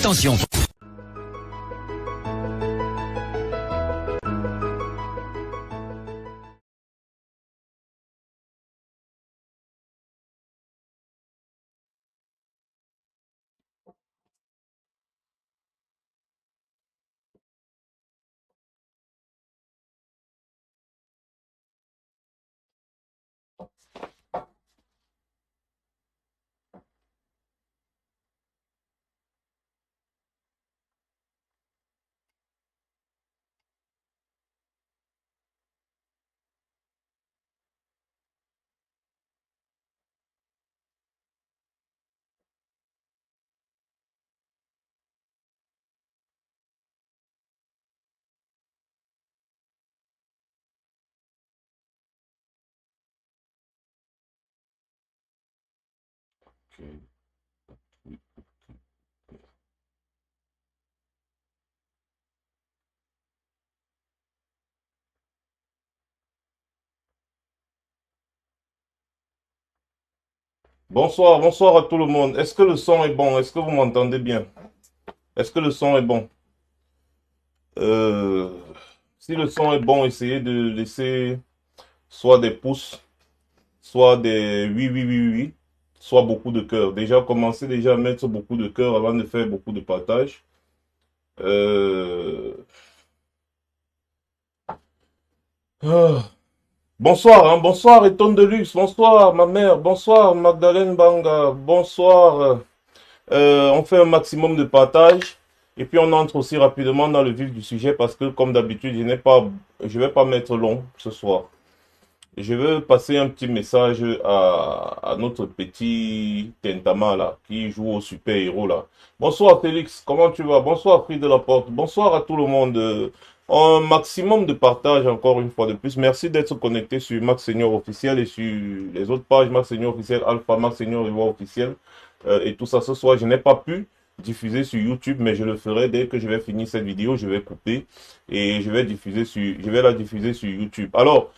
Attention. Bonsoir, bonsoir à tout le monde. Est-ce que le son est bon? Est-ce que vous m'entendez bien? Est-ce que le son est bon? Euh, Si le son est bon, essayez de laisser soit des pouces, soit des oui, oui, oui, oui, oui, soit beaucoup de cœurs. Déjà, commencez déjà à mettre beaucoup de cœurs avant de faire beaucoup de partage. Euh, ah. Bonsoir, hein, bonsoir, Eton de Luxe, bonsoir, ma mère, bonsoir, Magdalene Banga, bonsoir. On fait un maximum de partage et puis on entre aussi rapidement dans le vif du sujet parce que comme d'habitude, je vais pas mettre long ce soir. Je veux passer un petit message à notre petit Tentama là qui joue au super-héros là. Bonsoir Félix, comment tu vas? Bonsoir Free de la Porte, bonsoir à tout le monde. Un maximum de partage encore une fois de plus. Merci d'être connecté sur Max Senior officiel et sur les autres pages Max Senior officiel, Alpha Max Senior Reward officiel. Et tout ça ce soir. Je n'ai pas pu diffuser sur YouTube, mais je le ferai dès que je vais finir cette vidéo. Je vais couper et je vais la diffuser sur YouTube. Alors,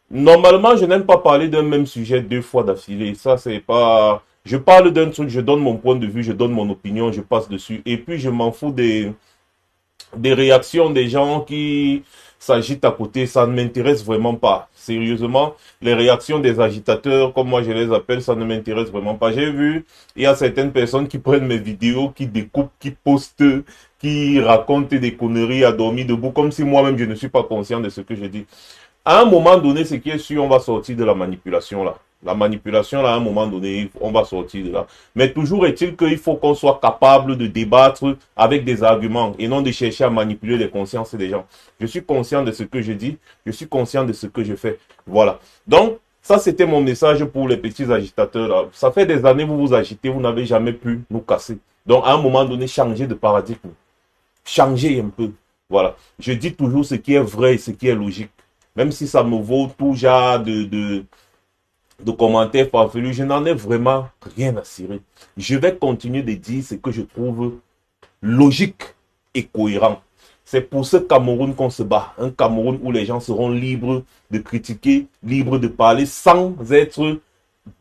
normalement, je n'aime pas parler d'un même sujet deux fois d'affilée. Ça, c'est pas. Je parle d'un truc, je donne mon point de vue, je donne mon opinion, je passe dessus. Et puis, je m'en fous des réactions des gens qui s'agitent à côté, ça ne m'intéresse vraiment pas. Sérieusement, les réactions des agitateurs, comme moi je les appelle, ça ne m'intéresse vraiment pas. J'ai vu, il y a certaines personnes qui prennent mes vidéos, qui découpent, qui postent, qui racontent des conneries à dormir debout, comme si moi-même je ne suis pas conscient de ce que je dis. À un moment donné, ce qui est sûr, on va sortir de la manipulation là. La manipulation, là, à un moment donné, on va sortir de là. Mais toujours est-il qu'il faut qu'on soit capable de débattre avec des arguments et non de chercher à manipuler les consciences des gens. Je suis conscient de ce que je dis, je suis conscient de ce que je fais. Voilà. Donc, ça, c'était mon message pour les petits agitateurs là. Ça fait des années que vous vous agitez, vous n'avez jamais pu nous casser. Donc, à un moment donné, changez de paradigme. Changez un peu. Voilà. Je dis toujours ce qui est vrai et ce qui est logique. Même si ça me vaut tout genre de commentaires farfelus, je n'en ai vraiment rien à cirer. Je vais continuer de dire ce que je trouve logique et cohérent. C'est pour ce Cameroun qu'on se bat. Un Cameroun où les gens seront libres de critiquer, libres de parler sans être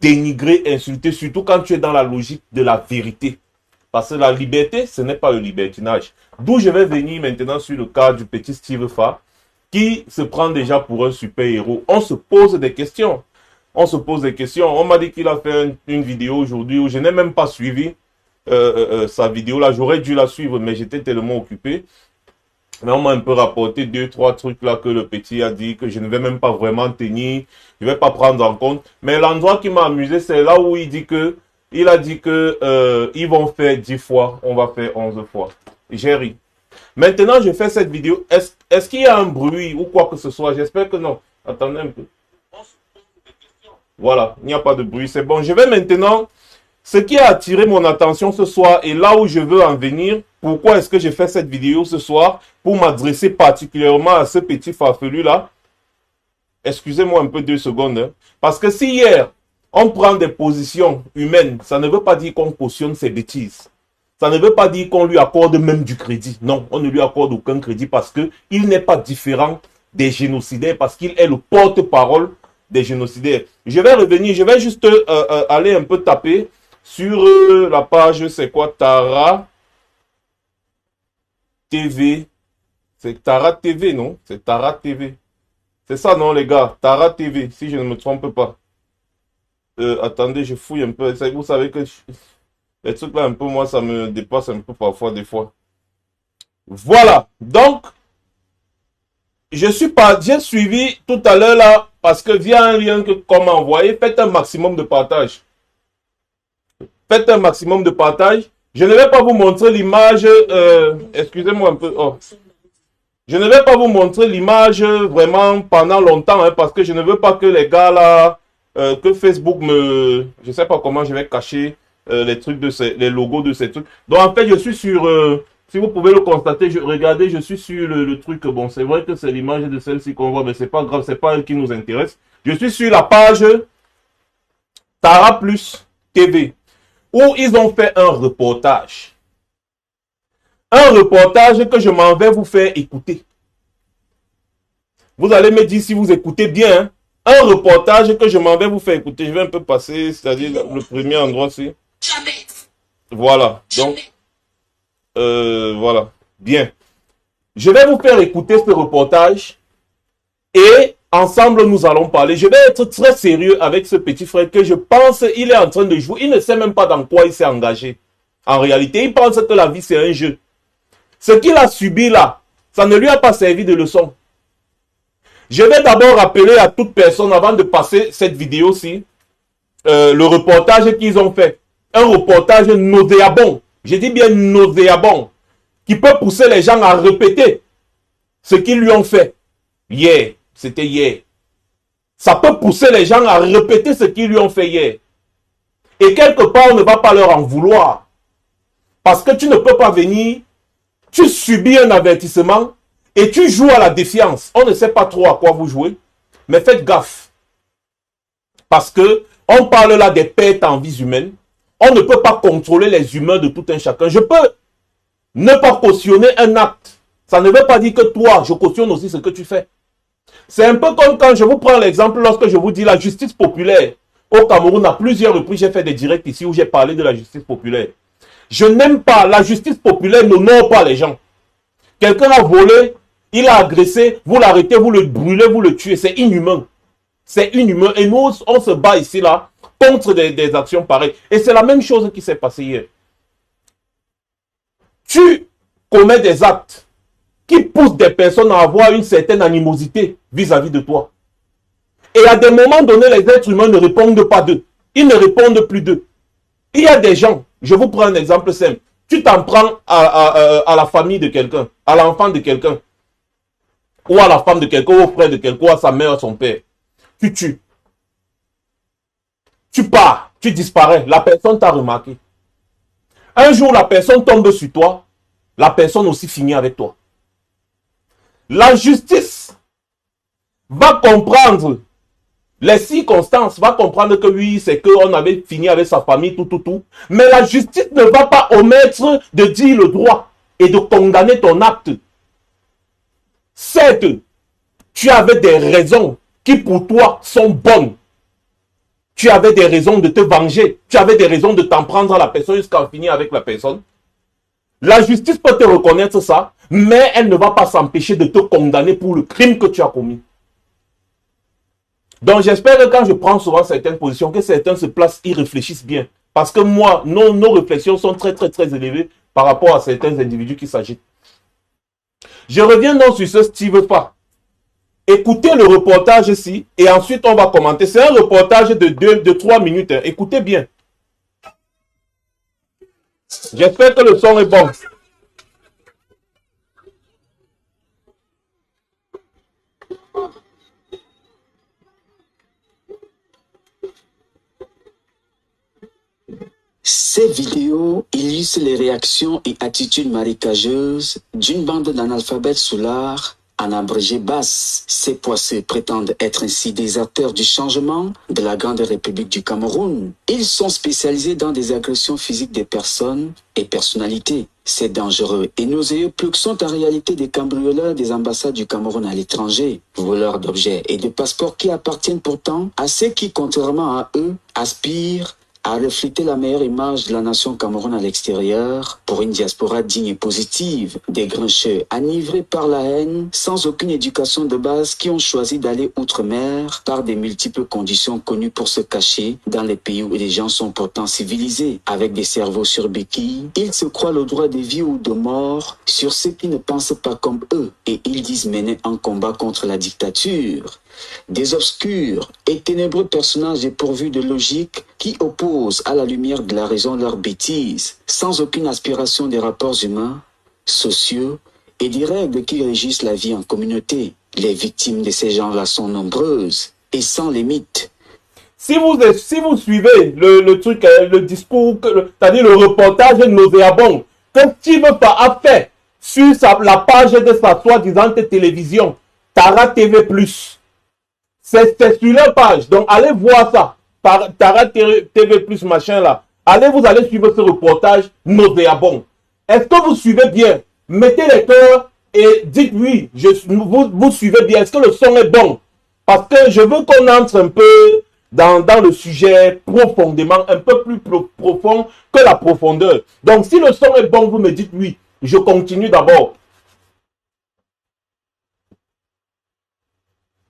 dénigrés, insultés, surtout quand tu es dans la logique de la vérité. Parce que la liberté, ce n'est pas le libertinage. D'où je vais venir maintenant sur le cas du petit Steve Fa, qui se prend déjà pour un super-héros. On se pose des questions. On se pose des questions. On m'a dit qu'il a fait une vidéo aujourd'hui où je n'ai même pas suivi sa vidéo là. J'aurais dû la suivre, mais j'étais tellement occupé. Mais on m'a un peu rapporté deux, trois trucs là que le petit a dit, que je ne vais même pas vraiment tenir. Je ne vais pas prendre en compte. Mais l'endroit qui m'a amusé, c'est là où il a dit que ils vont faire 10 fois, on va faire 11 fois. J'ai ri. Maintenant, je fais cette vidéo. Est-ce qu'il y a un bruit ou quoi que ce soit? J'espère que non. Attendez un peu. Voilà, il n'y a pas de bruit, c'est bon. Je vais maintenant, ce qui a attiré mon attention ce soir et là où je veux en venir, pourquoi est-ce que j'ai fait cette vidéo ce soir? Pour m'adresser particulièrement à ce petit farfelu là. Excusez-moi un peu 2 secondes. Hein. Parce que si hier, on prend des positions humaines, ça ne veut pas dire qu'on cautionne ses bêtises. Ça ne veut pas dire qu'on lui accorde même du crédit. Non, on ne lui accorde aucun crédit parce qu'il n'est pas différent des génocidaires, parce qu'il est le porte-parole des génocidaires. Je vais revenir, je vais juste aller un peu taper sur la page, c'est quoi, Tara TV. C'est Tara TV, non? C'est Tara TV. C'est ça, non, les gars? Tara TV, si je ne me trompe pas. Attendez, je fouille un peu. Vous savez que les trucs là, un peu, moi, ça me dépasse un peu parfois, des fois. Voilà. Donc, j'ai suivi tout à l'heure là, parce que via un lien que qu'on m'a envoyé, faites un maximum de partage. Faites un maximum de partage. Je ne vais pas vous montrer l'image, excusez-moi un peu. Oh. Je ne vais pas vous montrer l'image vraiment pendant longtemps, hein, parce que je ne veux pas que les gars là, que Facebook me... Je ne sais pas comment je vais cacher les trucs de les logos de ces trucs. Donc en fait, je suis sur... si vous pouvez le constater, regardez, je suis sur le truc. Bon, c'est vrai que c'est l'image de celle-ci qu'on voit, mais c'est pas grave, c'est pas elle qui nous intéresse. Je suis sur la page Tara Plus TV, où ils ont fait un reportage. Un reportage que je m'en vais vous faire écouter. Vous allez me dire si vous écoutez bien. Hein? Un reportage que je m'en vais vous faire écouter. Je vais un peu passer, c'est-à-dire le premier endroit-ci. Voilà. Donc, voilà. Bien. Je vais vous faire écouter ce reportage. Et ensemble, nous allons parler. Je vais être très sérieux avec ce petit frère que je pense il est en train de jouer. Il ne sait même pas dans quoi il s'est engagé. En réalité, il pense que la vie, c'est un jeu. Ce qu'il a subi là, ça ne lui a pas servi de leçon. Je vais d'abord rappeler à toute personne, avant de passer cette vidéo-ci, le reportage qu'ils ont fait. Un reportage nauséabond. Je dis bien nauséabond. Qui peut pousser les gens à répéter ce qu'ils lui ont fait. Hier, c'était hier. Ça peut pousser les gens à répéter ce qu'ils lui ont fait hier. Et quelque part, on ne va pas leur en vouloir. Parce que tu ne peux pas venir, tu subis un avertissement et tu joues à la défiance. On ne sait pas trop à quoi vous jouez, mais faites gaffe. Parce que on parle là des pertes en vies humaines. On ne peut pas contrôler les humains de tout un chacun. Je peux ne pas cautionner un acte. Ça ne veut pas dire que toi, je cautionne aussi ce que tu fais. C'est un peu comme quand je vous prends l'exemple lorsque je vous dis la justice populaire. Au Cameroun, à plusieurs reprises, j'ai fait des directs ici où j'ai parlé de la justice populaire. Je n'aime pas la justice populaire, n'honore pas les gens. Quelqu'un a volé, il a agressé, vous l'arrêtez, vous le brûlez, vous le tuez. C'est inhumain. C'est inhumain. Et nous, on se bat ici, là, contre des actions pareilles. Et c'est la même chose qui s'est passée hier. Tu commets des actes qui poussent des personnes à avoir une certaine animosité vis-à-vis de toi. Et à des moments donnés, les êtres humains ne répondent pas d'eux. Ils ne répondent plus d'eux. Il y a des gens, je vous prends un exemple simple. Tu t'en prends à la famille de quelqu'un, à l'enfant de quelqu'un, ou à la femme de quelqu'un, au frère de quelqu'un, ou à sa mère, à son père. Tu tues. Tu pars, tu disparais. La personne t'a remarqué. Un jour, la personne tombe sur toi. La personne aussi finit avec toi. La justice va comprendre les circonstances, va comprendre que oui, c'est qu'on avait fini avec sa famille, tout. Mais la justice ne va pas omettre de dire le droit et de condamner ton acte. Certes, tu avais des raisons qui pour toi sont bonnes. Tu avais des raisons de te venger. Tu avais des raisons de t'en prendre à la personne jusqu'à finir avec la personne. La justice peut te reconnaître ça, mais elle ne va pas s'empêcher de te condamner pour le crime que tu as commis. Donc j'espère que quand je prends souvent certaines positions, que certains se placent, ils réfléchissent bien. Parce que moi, nos réflexions sont très élevées par rapport à certains individus qui s'agitent. Je reviens donc sur ce Steve Fa. Écoutez le reportage ici et ensuite on va commenter. C'est un reportage de 3 minutes. Hein. Écoutez bien. J'espère que le son est bon. Ces vidéos illustrent les réactions et attitudes marécageuses d'une bande d'analphabètes sous l'art, en abrégé basse. Ces poisseux prétendent être ainsi des acteurs du changement de la grande République du Cameroun. Ils sont spécialisés dans des agressions physiques des personnes et personnalités. Ces dangereux et nauséeux plugs sont en réalité des cambrioleurs des ambassades du Cameroun à l'étranger, voleurs d'objets et de passeports qui appartiennent pourtant à ceux qui, contrairement à eux, aspirent à refléter la meilleure image de la nation Cameroun à l'extérieur pour une diaspora digne et positive, des grincheux enivrés par la haine, sans aucune éducation de base qui ont choisi d'aller outre-mer par des multiples conditions connues pour se cacher dans les pays où les gens sont pourtant civilisés. Avec des cerveaux sur béquilles, ils se croient le droit de vie ou de mort sur ceux qui ne pensent pas comme eux et ils disent mener un combat contre la dictature. Des obscurs et ténébreux personnages dépourvus de logique qui opposent à la lumière de la raison leurs bêtises, sans aucune aspiration des rapports humains, sociaux et des règles qui régissent la vie en communauté. Les victimes de ces gens-là sont nombreuses et sans limite. Si vous suivez le truc, le discours, c'est-à-dire le reportage nauséabond que Steve a fait sur la page de sa soi-disant télévision, Tara TV+. C'est sur leur page. Donc, allez voir ça. Tara TV+, machin là. Vous allez suivre ce reportage nauséabond. Est-ce que vous suivez bien? Mettez les cœurs et dites oui, vous suivez bien. Est-ce que le son est bon? Parce que je veux qu'on entre un peu dans le sujet profondément, un peu plus profond que la profondeur. Donc, si le son est bon, vous me dites oui. Je continue d'abord.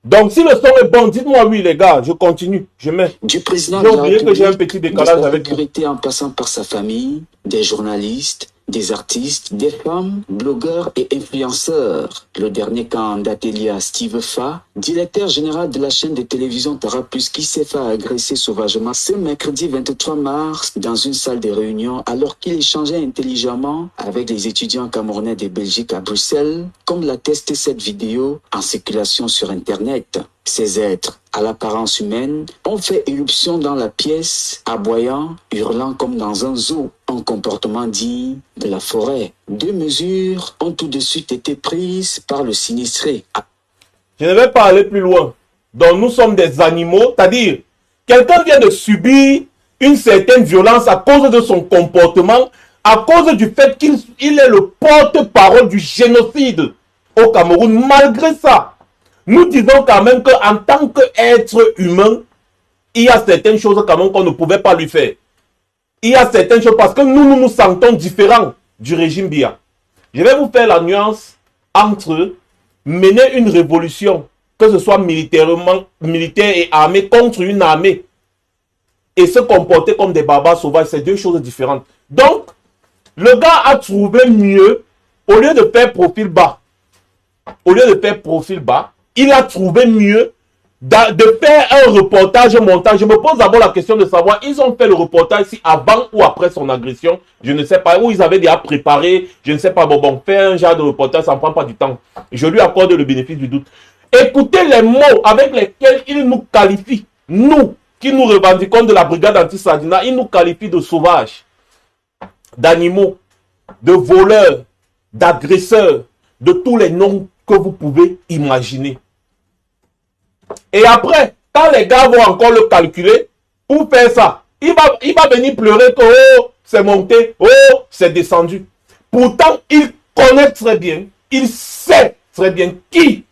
Donc, si le son est bon, dites-moi oui, les gars, je continue, je mets. Du président j'ai oublié que j'ai un petit décalage avec la sécurité en passant par sa famille, des journalistes, des artistes, des femmes, blogueurs et influenceurs. Le dernier cas en date est lié à Steve Fa, directeur général de la chaîne de télévision Tara Plus, qui s'est fait agresser sauvagement ce mercredi 23 mars dans une salle de réunion alors qu'il échangeait intelligemment avec les étudiants camerounais de Belgique à Bruxelles, comme l'atteste cette vidéo en circulation sur Internet. Ces êtres, à l'apparence humaine, ont fait éruption dans la pièce, aboyant, hurlant comme dans un zoo, un comportement digne de la forêt. 2 mesures ont tout de suite été prises par le sinistré. Je ne vais pas aller plus loin. Donc nous sommes des animaux, c'est-à-dire, quelqu'un vient de subir une certaine violence à cause de son comportement, à cause du fait qu'il est le porte-parole du génocide au Cameroun. Malgré ça, nous disons quand même qu'en tant qu'être humain, il y a certaines choses quand même qu'on ne pouvait pas lui faire. Il y a certaines choses parce que nous nous sentons différents du régime Biya. Je vais vous faire la nuance entre mener une révolution, que ce soit militaire et armée, contre une armée, et se comporter comme des barbares sauvages, c'est 2 choses différentes. Donc, le gars a trouvé mieux, au lieu de faire profil bas, il a trouvé mieux de faire un reportage, un montage. Je me pose d'abord la question de savoir, ils ont fait le reportage si avant ou après son agression, je ne sais pas, où ils avaient déjà préparé, je ne sais pas, bon, faire un genre de reportage, ça ne prend pas du temps. Je lui accorde le bénéfice du doute. Écoutez les mots avec lesquels il nous qualifie, nous, qui nous revendiquons de la brigade anti-Sadina, il nous qualifie de sauvages, d'animaux, de voleurs, d'agresseurs, de tous les noms que vous pouvez imaginer. Et après, quand les gars vont encore le calculer, pour faire ça, il va venir pleurer que oh, c'est monté, oh, c'est descendu. Pourtant, il connaît très bien, il sait très bien qui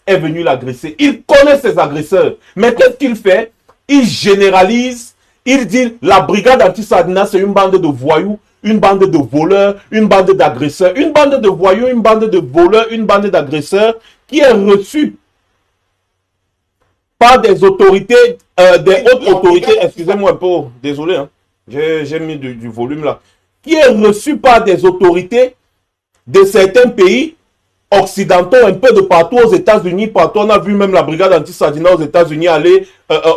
est venu l'agresser. Il connaît ses agresseurs. Mais qu'est-ce qu'il fait? Il généralise, il dit la brigade anti-Sadina, c'est une bande de voyous, une bande de voleurs, une bande d'agresseurs, une bande de voyous, une bande de voleurs, une bande d'agresseurs qui est reçue par des autorités, des hautes autorités, excusez-moi un peu, désolé, hein, j'ai mis du volume là, qui est reçu par des autorités de certains pays occidentaux, un peu de partout aux États-Unis, partout, on a vu même la brigade anti-Sadina aux États-Unis aller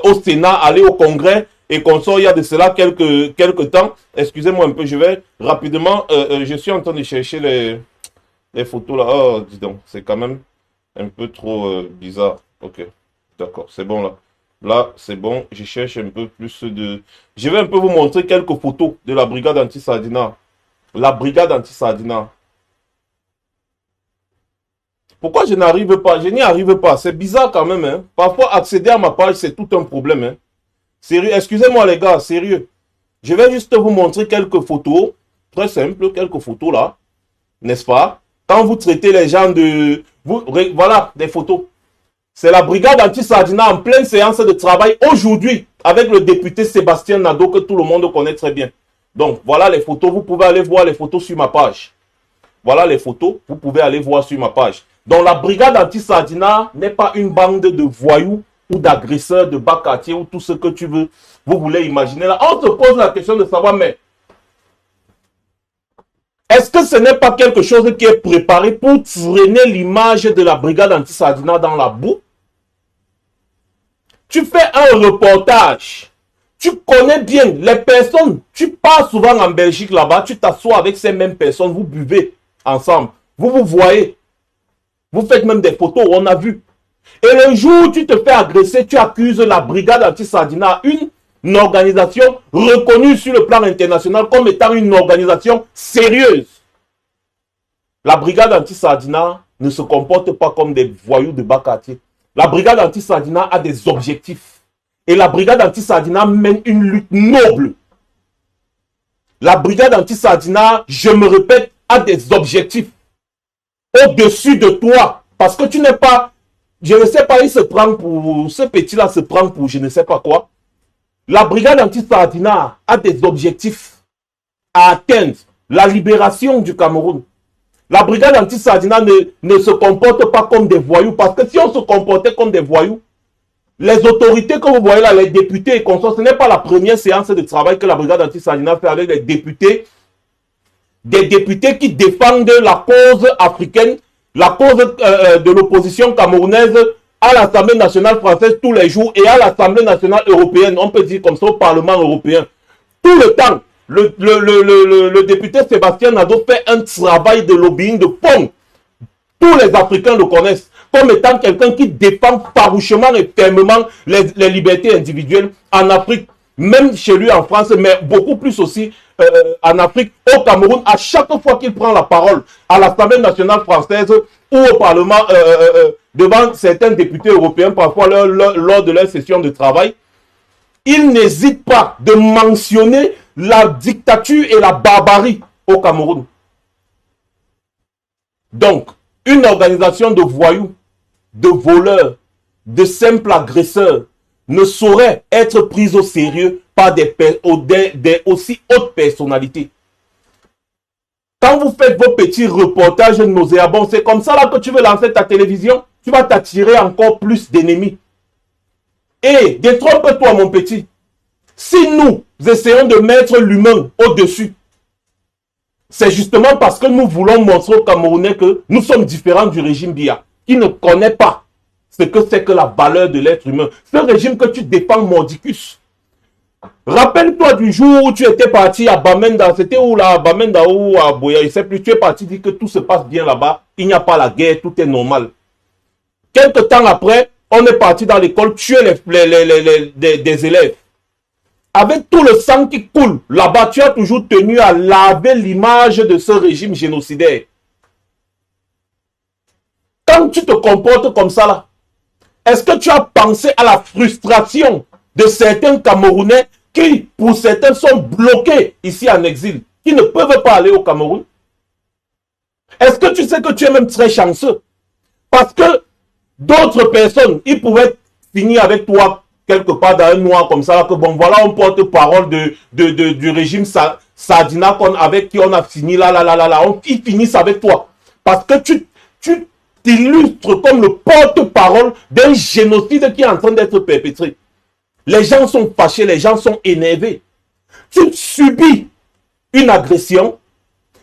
au Sénat, aller au Congrès, et qu'on sort il y a de cela quelques temps. Excusez-moi un peu, je vais rapidement, je suis en train de chercher les photos là, oh, dis donc, c'est quand même un peu trop bizarre, ok. D'accord, c'est bon là. Là, c'est bon. Je cherche un peu plus de... Je vais un peu vous montrer quelques photos de la brigade anti-Sadina. La brigade anti-Sadina. Pourquoi je n'arrive pas? Je n'y arrive pas. C'est bizarre quand même. Hein? Parfois, accéder à ma page, c'est tout un problème. Hein? Sérieux. Excusez-moi les gars, sérieux. Je vais juste vous montrer quelques photos. Très simple, quelques photos là. N'est-ce pas? Quand vous traitez les gens de... voilà, des photos. C'est la brigade anti-Sardina en pleine séance de travail aujourd'hui avec le député Sébastien Nadeau que tout le monde connaît très bien. Donc, voilà les photos. Vous pouvez aller voir les photos sur ma page. Voilà les photos. Vous pouvez aller voir sur ma page. Donc, la brigade anti-Sardina n'est pas une bande de voyous ou d'agresseurs de bas quartier ou tout ce que tu veux. Vous voulez imaginer là. On se pose la question de savoir, mais est-ce que ce n'est pas quelque chose qui est préparé pour traîner l'image de la brigade anti-Sardina dans la boue? Tu fais un reportage. Tu connais bien les personnes. Tu pars souvent en Belgique là-bas. Tu t'assois avec ces mêmes personnes. Vous buvez ensemble. Vous vous voyez. Vous faites même des photos. On a vu. Et le jour où tu te fais agresser, tu accuses la brigade anti-Sardina, une organisation reconnue sur le plan international comme étant une organisation sérieuse. La brigade anti-Sardina ne se comporte pas comme des voyous de bas quartier. La brigade anti-Sardina a des objectifs. Et la brigade anti-Sardina mène une lutte noble. La brigade anti-Sardina, je me répète, a des objectifs au-dessus de toi. Parce que tu n'es pas, je ne sais pas, il se prend pour, ce petit-là se prend pour je ne sais pas quoi. La brigade anti-Sardina a des objectifs à atteindre. La libération du Cameroun. La brigade anti-Sardina ne se comporte pas comme des voyous. Parce que si on se comportait comme des voyous, les autorités que vous voyez là, les députés et consorts, ce n'est pas la première séance de travail que la brigade anti-Sardina fait avec les députés. Des députés qui défendent la cause africaine, la cause de l'opposition camerounaise à l'Assemblée nationale française tous les jours et à l'Assemblée nationale européenne, on peut dire comme ça au Parlement européen. Tout le temps, le député Sébastien Nadeau fait un travail de lobbying de fond. Tous les Africains le connaissent comme étant quelqu'un qui défend farouchement et fermement les libertés individuelles en Afrique, même chez lui en France, mais beaucoup plus aussi en Afrique, au Cameroun. À chaque fois qu'il prend la parole à l'Assemblée nationale française ou au Parlement, devant certains députés européens, parfois lors de leur session de travail, il n'hésite pas de mentionner la dictature et la barbarie au Cameroun. Donc, une organisation de voyous, de voleurs, de simples agresseurs ne saurait être prise au sérieux par des aussi hautes personnalités. Quand vous faites vos petits reportages nauséabonds, c'est comme ça là que tu veux lancer ta télévision, tu vas t'attirer encore plus d'ennemis. Et détrompe-toi mon petit. Si nous essayons de mettre l'humain au-dessus, c'est justement parce que nous voulons montrer aux Camerounais que nous sommes différents du régime Biya, qui ne connaît pas ce que c'est que la valeur de l'être humain. Ce régime que tu défends, mordicus. Rappelle-toi du jour où tu étais parti à Bamenda, c'était où là, à Bamenda ou à Boya, je ne sais plus, tu es parti dire que tout se passe bien là-bas, il n'y a pas la guerre, tout est normal. Quelque temps après, on est parti dans l'école tuer des élèves. Avec tout le sang qui coule là-bas, tu as toujours tenu à laver l'image de ce régime génocidaire. Quand tu te comportes comme ça là, est-ce que tu as pensé à la frustration de certains Camerounais qui, pour certains, sont bloqués ici en exil, qui ne peuvent pas aller au Cameroun? Est-ce que tu sais que tu es même très chanceux? Parce que d'autres personnes, ils pouvaient finir avec toi quelque part dans un noir comme ça, que bon, voilà, on porte parole du régime Sardina avec qui on a fini là, ils finissent avec toi. Parce que tu t'illustres comme le porte-parole d'un génocide qui est en train d'être perpétré. Les gens sont fâchés, les gens sont énervés. Tu subis une agression.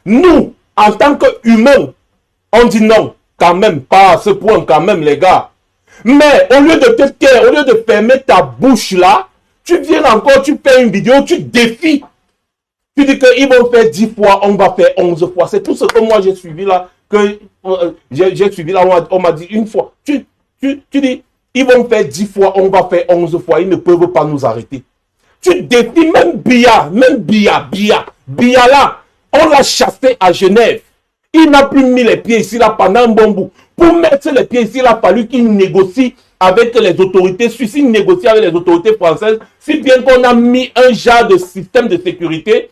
Nous, en tant qu'humains, on dit non, quand même, pas à ce point, quand même, les gars. Mais au lieu de te taire, au lieu de fermer ta bouche là, tu viens encore, tu fais une vidéo, tu défies. Tu dis qu'ils vont faire 10 fois, on va faire 11 fois. C'est tout ce que moi j'ai suivi là, j'ai suivi là, on m'a dit une fois. Tu dis, ils vont faire 10 fois, on va faire 11 fois, ils ne peuvent pas nous arrêter. Tu défies même Biya là, on l'a chassé à Genève. Il n'a plus mis les pieds ici là pendant un bon bout. Pour mettre les pieds ici, il a fallu qu'il négocie avec les autorités suisses, il négocie avec les autorités françaises, si bien qu'on a mis un genre de système de sécurité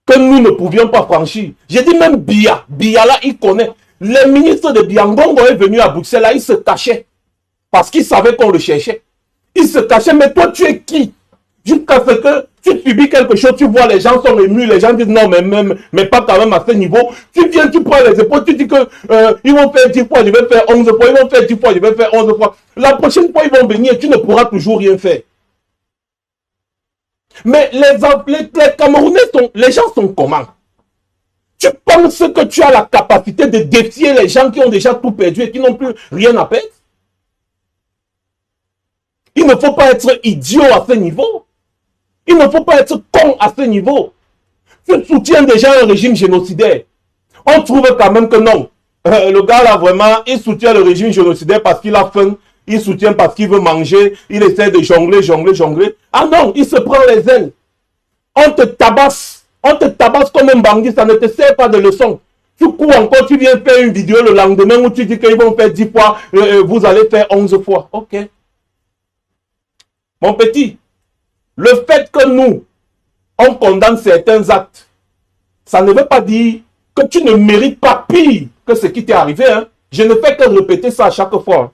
que nous ne pouvions pas franchir. J'ai dit même Biya là, il connaît. Le ministre de Biangongo est venu à Bruxelles, là, il se cachait. Parce qu'il savait qu'on le cherchait. Il se cachait, mais toi, tu es qui? Jusqu'à ce que tu subis quelque chose, tu vois, les gens sont émus, les gens disent non, mais pas quand même à ce niveau. Tu viens, tu prends les épaules, tu dis que ils vont faire 10 fois, je vais faire 11 fois, ils vont faire 10 fois, je vais faire 11 fois. La prochaine fois, ils vont venir, tu ne pourras toujours rien faire. Mais les Camerounais les gens sont comment? Tu penses que tu as la capacité de défier les gens qui ont déjà tout perdu et qui n'ont plus rien à perdre? Il ne faut pas être idiot à ce niveau. Il ne faut pas être con à ce niveau. Tu soutiens déjà un régime génocidaire. On trouve quand même que non. Le gars là vraiment, il soutient le régime génocidaire parce qu'il a faim. Il soutient parce qu'il veut manger. Il essaie de jongler, jongler, jongler. Ah non, il se prend les ailes. On te tabasse. On te tabasse comme un bandit. Ça ne te sert pas de leçon. Tu cours encore, tu viens faire une vidéo le lendemain où tu dis qu'ils vont faire 10 fois. Vous allez faire 11 fois. Ok. Mon petit, le fait que nous, on condamne certains actes, ça ne veut pas dire que tu ne mérites pas pire que ce qui t'est arrivé. Hein. Je ne fais que répéter ça à chaque fois.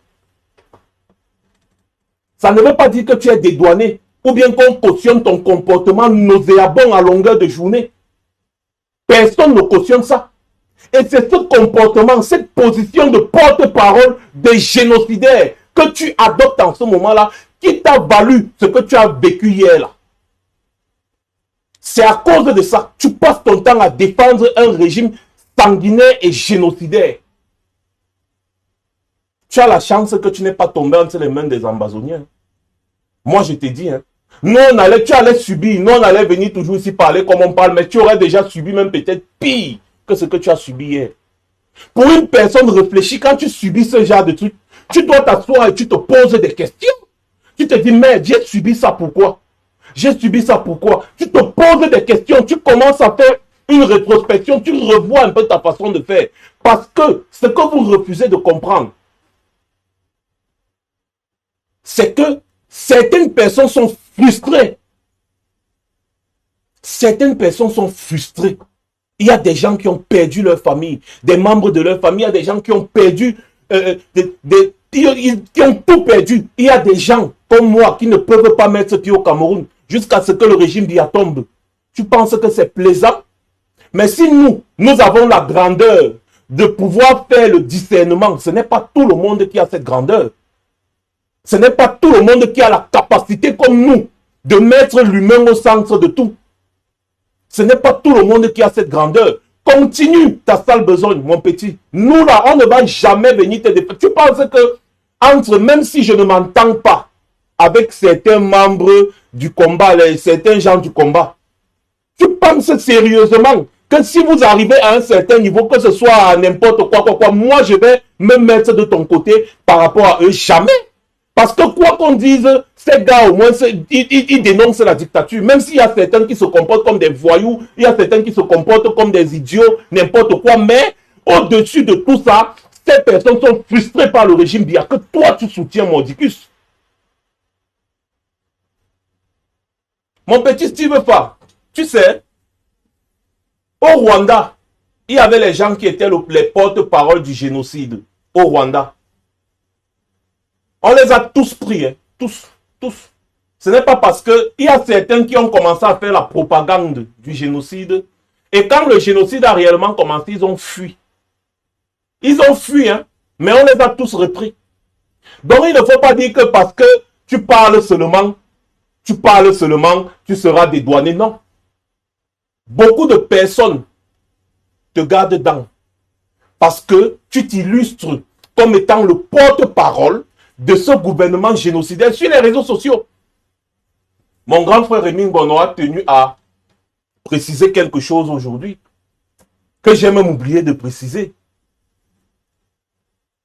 Ça ne veut pas dire que tu es dédouané ou bien qu'on cautionne ton comportement nauséabond à longueur de journée. Personne ne cautionne ça. Et c'est ce comportement, cette position de porte-parole des génocidaires que tu adoptes en ce moment-là qui t'a valu ce que tu as vécu hier là. C'est à cause de ça. Tu passes ton temps à défendre un régime sanguinaire et génocidaire. Tu as la chance que tu n'es pas tombé entre les mains des ambazoniens. Moi, je t'ai dit, hein. Nous, tu allais subir, nous, on allait venir toujours ici parler comme on parle, mais tu aurais déjà subi même peut-être pire que ce que tu as subi hier. Pour une personne réfléchie, quand tu subis ce genre de truc, tu dois t'asseoir et tu te poses des questions. Tu te dis, merde, j'ai subi ça pourquoi? J'ai subi ça pourquoi? Tu te poses des questions, tu commences à faire une rétrospection, tu revois un peu ta façon de faire. Parce que ce que vous refusez de comprendre, c'est que certaines personnes sont frustrées. Certaines personnes sont frustrées. Il y a des gens qui ont perdu leur famille, des membres de leur famille, il y a des gens qui ont perdu, qui ont tout perdu. Il y a des gens comme moi qui ne peuvent pas mettre pied au Cameroun jusqu'à ce que le régime d'IA tombe. Tu penses que c'est plaisant? Mais si nous avons la grandeur de pouvoir faire le discernement, ce n'est pas tout le monde qui a cette grandeur. Ce n'est pas tout le monde qui a la capacité comme nous de mettre l'humain au centre de tout. Ce n'est pas tout le monde qui a cette grandeur. Continue ta sale besogne, mon petit. Nous là, on ne va jamais venir te défendre. Tu penses que, même si je ne m'entends pas avec certains membres du combat, certains gens du combat, tu penses sérieusement que si vous arrivez à un certain niveau, que ce soit à n'importe quoi, moi je vais me mettre de ton côté par rapport à eux? Jamais. Parce que quoi qu'on dise, ces gars au moins, ils dénoncent la dictature. Même s'il y a certains qui se comportent comme des voyous, il y a certains qui se comportent comme des idiots, n'importe quoi. Mais au-dessus de tout ça, ces personnes sont frustrées par le régime d'IA que toi tu soutiens, Mordicus. Mon petit Steve Fa, tu sais, au Rwanda, il y avait les gens qui étaient les porte-parole du génocide au Rwanda. On les a tous pris, hein. Tous. Ce n'est pas parce qu'il y a certains qui ont commencé à faire la propagande du génocide. Et quand le génocide a réellement commencé, ils ont fui. Ils ont fui, hein. Mais on les a tous repris. Donc il ne faut pas dire que parce que tu parles seulement, tu seras dédouané. Non. Beaucoup de personnes te gardent dedans. Parce que tu t'illustres comme étant le porte-parole de ce gouvernement génocidaire sur les réseaux sociaux. Mon grand frère Rémi Ngono a tenu à préciser quelque chose aujourd'hui que j'ai même oublié de préciser.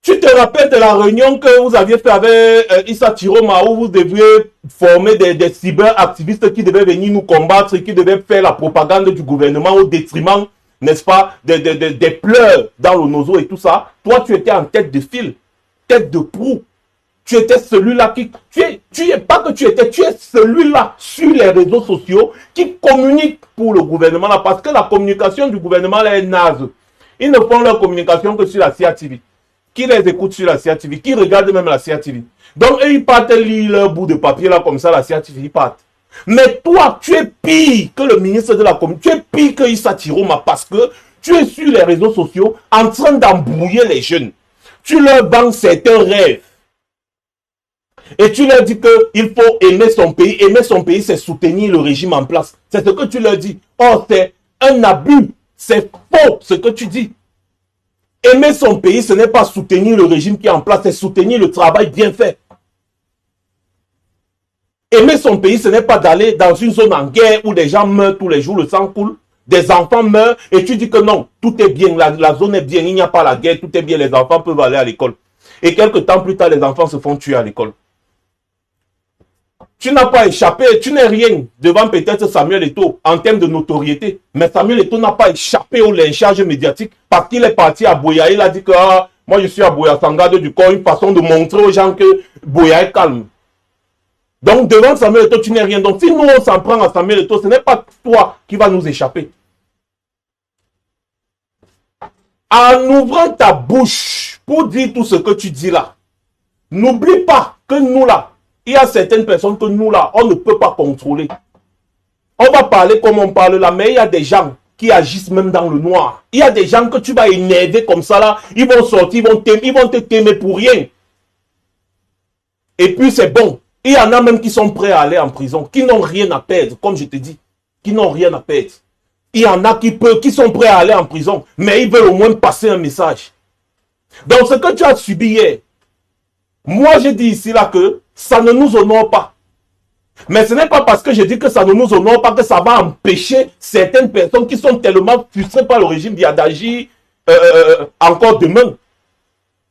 Tu te rappelles de la réunion que vous aviez fait avec Issa Tiroma où vous deviez former des cyberactivistes qui devaient venir nous combattre et qui devaient faire la propagande du gouvernement au détriment, n'est-ce pas, des pleurs dans le nozo et tout ça. Toi, tu étais en tête de file, tête de proue. Tu étais celui-là qui... tu es celui-là sur les réseaux sociaux qui communique pour le gouvernement là, parce que la communication du gouvernement là est naze. Ils ne font leur communication que sur la CIA TV. Qui les écoute sur la CIA TV? Qui regarde même la CIA TV? Donc, eux, ils partent lire leur bout de papier là, comme ça, la CIA TV, ils partent. Mais toi, tu es pire que le ministre de la Communauté. Tu es pire que Issa Tiroma parce que tu es sur les réseaux sociaux en train d'embrouiller les jeunes. Tu leur vends certains rêves. Et tu leur dis qu'il faut aimer son pays. Aimer son pays, c'est soutenir le régime en place. C'est ce que tu leur dis. Or, c'est un abus. C'est faux ce que tu dis. Aimer son pays, ce n'est pas soutenir le régime qui est en place, c'est soutenir le travail bien fait. Aimer son pays, ce n'est pas d'aller dans une zone en guerre où des gens meurent tous les jours, le sang coule, des enfants meurent et tu dis que non, tout est bien, la zone est bien, il n'y a pas la guerre, tout est bien, les enfants peuvent aller à l'école. Et quelques temps plus tard, les enfants se font tuer à l'école. Tu n'as pas échappé, tu n'es rien devant peut-être Samuel Eto'o en termes de notoriété. Mais Samuel Eto'o n'a pas échappé au lynchage médiatique parce qu'il est parti à Boya. Il a dit que moi je suis à Boya, sans garde du corps, une façon de montrer aux gens que Boya est calme. Donc devant Samuel Eto'o, tu n'es rien. Donc si nous on s'en prend à Samuel Eto'o, ce n'est pas toi qui va nous échapper. En ouvrant ta bouche pour dire tout ce que tu dis là, n'oublie pas que nous là, il y a certaines personnes que nous là, on ne peut pas contrôler. On va parler comme on parle là, mais il y a des gens qui agissent même dans le noir. Il y a des gens que tu vas énerver comme ça là, ils vont sortir, ils vont te t'aimer pour rien. Et puis c'est bon. Il y en a même qui sont prêts à aller en prison, qui n'ont rien à perdre, comme je te dis, qui n'ont rien à perdre. Il y en a qui sont prêts à aller en prison, mais ils veulent au moins passer un message. Donc ce que tu as subi hier, moi je dis ici là que ça ne nous honore pas. Mais ce n'est pas parce que je dis que ça ne nous honore pas que ça va empêcher certaines personnes qui sont tellement frustrées par le régime d'agir encore demain.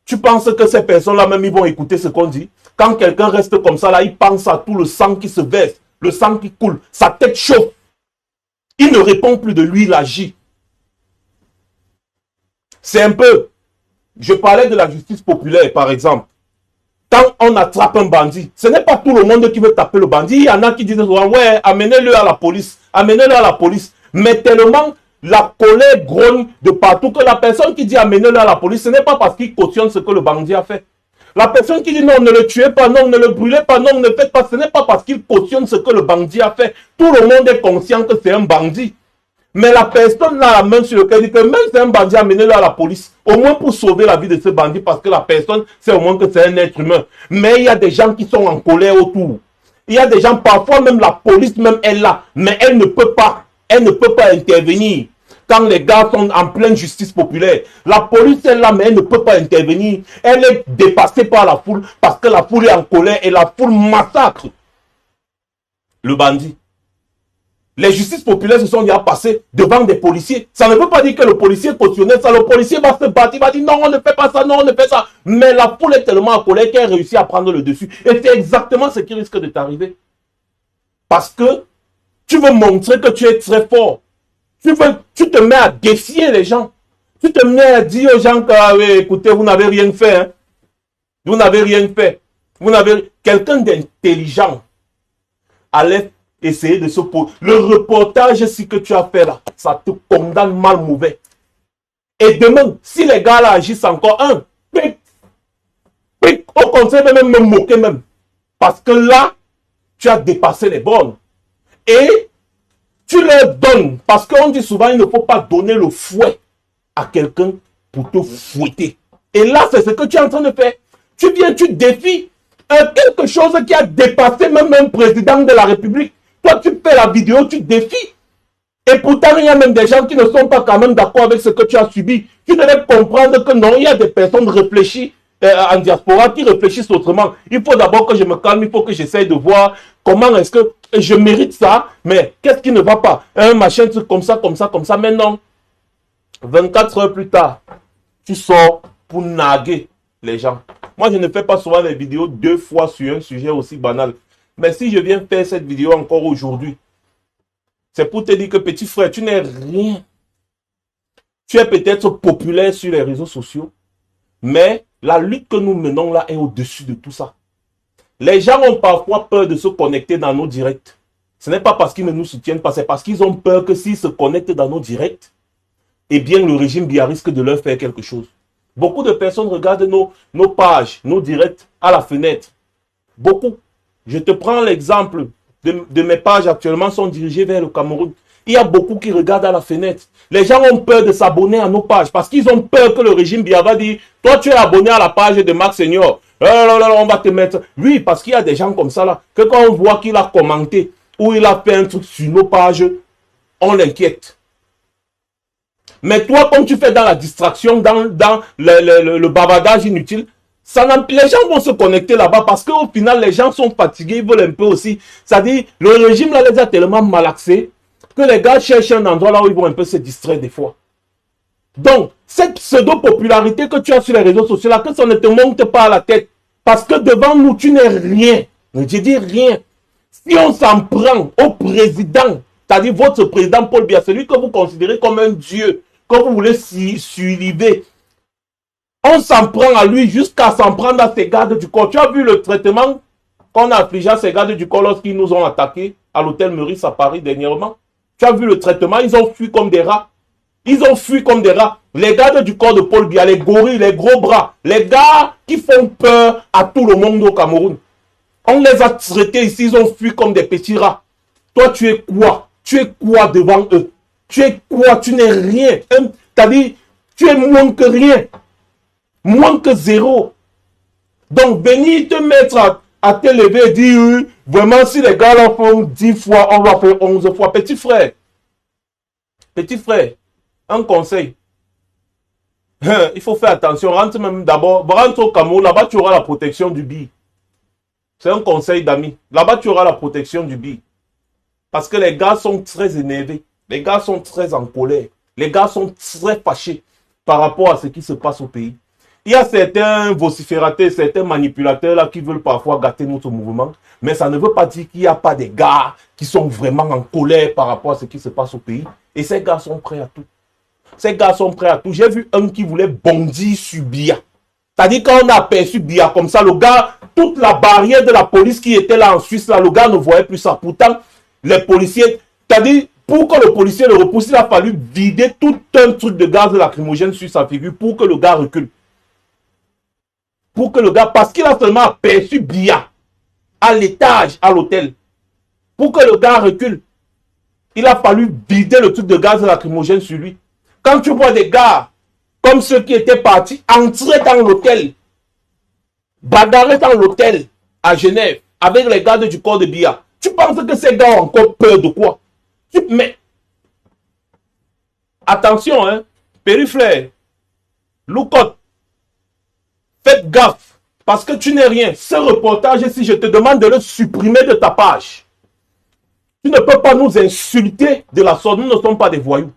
Tu penses que ces personnes-là même ils vont écouter ce qu'on dit? Quand quelqu'un reste comme ça là, il pense à tout le sang qui se verse, le sang qui coule, sa tête chauffe. Il ne répond plus de lui, il agit. C'est un peu, je parlais de la justice populaire par exemple. Quand on attrape un bandit, ce n'est pas tout le monde qui veut taper le bandit. Il y en a qui disent, ouais, amenez-le à la police. Amenez-le à la police. Mais tellement la colère grogne de partout que la personne qui dit amenez-le à la police, ce n'est pas parce qu'il cautionne ce que le bandit a fait. La personne qui dit non, ne le tuez pas, non, ne le brûlez pas, non, ne faites pas, ce n'est pas parce qu'il cautionne ce que le bandit a fait. Tout le monde est conscient que c'est un bandit. Mais la personne a la main sur le cœur, dit que même si c'est un bandit, amenez-le à la police. Au moins pour sauver la vie de ce bandit, parce que la personne sait au moins que c'est un être humain. Mais il y a des gens qui sont en colère autour. Il y a des gens, parfois même la police même est là, mais elle ne peut pas intervenir. Quand les gars sont en pleine justice populaire, la police est là, mais elle ne peut pas intervenir. Elle est dépassée par la foule, parce que la foule est en colère et la foule massacre le bandit. Les justices populaires se sont déjà passées devant des policiers. Ça ne veut pas dire que le policier cautionnait ça. Le policier va se battre, il va dire non, on ne fait pas ça, non, on ne fait ça. Mais la foule est tellement en colère qu'elle réussit à prendre le dessus. Et c'est exactement ce qui risque de t'arriver. Parce que tu veux montrer que tu es très fort. Tu te mets à défier les gens. Tu te mets à dire aux gens que, ah oui, écoutez, vous n'avez rien fait. Hein. Vous n'avez rien fait. Quelqu'un d'intelligent allait essayer de se poser. Le reportage si que tu as fait là, ça te condamne mal mauvais. Et demain, si les gars là agissent encore, au contraire, même me moquer même. Parce que là, tu as dépassé les bornes. Et tu leur donnes, parce qu'on dit souvent, il ne faut pas donner le fouet à quelqu'un pour te fouetter. Et là, c'est ce que tu es en train de faire. Tu viens, tu défies quelque chose qui a dépassé même un président de la République. Toi, tu fais la vidéo, tu défies. Et pourtant, il y a même des gens qui ne sont pas quand même d'accord avec ce que tu as subi. Tu devais comprendre que non, il y a des personnes réfléchies en diaspora qui réfléchissent autrement. Il faut d'abord que je me calme, il faut que j'essaye de voir comment est-ce que je mérite ça, mais qu'est-ce qui ne va pas? Un machin, truc comme ça, comme ça, comme ça. Mais non, 24 heures plus tard, tu sors pour naguer les gens. Moi, je ne fais pas souvent des vidéos 2 fois sur un sujet aussi banal. Mais si je viens faire cette vidéo encore aujourd'hui, c'est pour te dire que petit frère, tu n'es rien. Tu es peut-être populaire sur les réseaux sociaux, mais la lutte que nous menons là est au-dessus de tout ça. Les gens ont parfois peur de se connecter dans nos directs. Ce n'est pas parce qu'ils ne nous soutiennent pas, c'est parce qu'ils ont peur que s'ils se connectent dans nos directs, eh bien le régime Biya risque de leur faire quelque chose. Beaucoup de personnes regardent nos pages, nos directs à la fenêtre. Beaucoup. Je te prends l'exemple de mes pages actuellement sont dirigées vers le Cameroun. Il y a beaucoup qui regardent à la fenêtre. Les gens ont peur de s'abonner à nos pages parce qu'ils ont peur que le régime Biya va dire toi tu es abonné à la page de Max Senior. On va te mettre. Oui, parce qu'il y a des gens comme ça là, que quand on voit qu'il a commenté ou il a fait un truc sur nos pages, on l'inquiète. Mais toi, comme tu fais dans la distraction, dans le bavardage inutile, les gens vont se connecter là-bas parce qu'au final, les gens sont fatigués, ils veulent un peu aussi. C'est-à-dire, le régime là les a tellement malaxés que les gars cherchent un endroit là où ils vont un peu se distraire des fois. Donc, cette pseudo-popularité que tu as sur les réseaux sociaux là, que ça ne te monte pas à la tête. Parce que devant nous, tu n'es rien. Je dis rien. Si on s'en prend au président, c'est-à-dire votre président Paul Biya, celui que vous considérez comme un dieu, que vous voulez suivre, on s'en prend à lui jusqu'à s'en prendre à ses gardes du corps. Tu as vu le traitement qu'on a affligé à ces gardes du corps lorsqu'ils nous ont attaqués à l'hôtel Meurice à Paris dernièrement? Tu as vu le traitement? Ils ont fui comme des rats. Ils ont fui comme des rats. Les gardes du corps de Paul Biya, les gorilles, les gros bras, les gars qui font peur à tout le monde au Cameroun. On les a traités ici, ils ont fui comme des petits rats. Toi, tu es quoi? Tu es quoi devant eux? Tu es quoi? Tu n'es rien. C'est-à-dire, tu es moins que rien. Moins que zéro. Donc, venir te mettre à te lever et dire, vraiment, si les gars là font 10 fois, on va faire 11 fois. Petit frère, un conseil. Il faut faire attention. Rentre même d'abord, rentre au Cameroun, là-bas tu auras la protection du BI. C'est un conseil d'amis. Là-bas tu auras la protection du BI. Parce que les gars sont très énervés. Les gars sont très en colère. Les gars sont très fâchés par rapport à ce qui se passe au pays. Il y a certains vociférateurs, certains manipulateurs là qui veulent parfois gâter notre mouvement. Mais ça ne veut pas dire qu'il n'y a pas des gars qui sont vraiment en colère par rapport à ce qui se passe au pays. Et ces gars sont prêts à tout. Ces gars sont prêts à tout. J'ai vu un qui voulait bondir sur Biya. C'est-à-dire quand on a aperçu Biya comme ça, le gars, toute la barrière de la police qui était là en Suisse, là, le gars ne voyait plus ça. Pourtant, les policiers, c'est-à-dire pour que le policier le repousse, il a fallu vider tout un truc de gaz lacrymogène sur sa figure pour que le gars recule. Pour que le gars, parce qu'il a seulement aperçu Biya à l'étage, à l'hôtel. Pour que le gars recule, il a fallu vider le truc de gaz lacrymogène sur lui. Quand tu vois des gars comme ceux qui étaient partis entrer dans l'hôtel, bagarrer dans l'hôtel à Genève avec les gardes du corps de Biya, tu penses que ces gars ont encore peur de quoi? Mais attention, hein, Périflère, Loukotte, faites gaffe, parce que tu n'es rien. Ce reportage, si je te demande de le supprimer de ta page, tu ne peux pas nous insulter de la sorte. Nous ne sommes pas des voyous.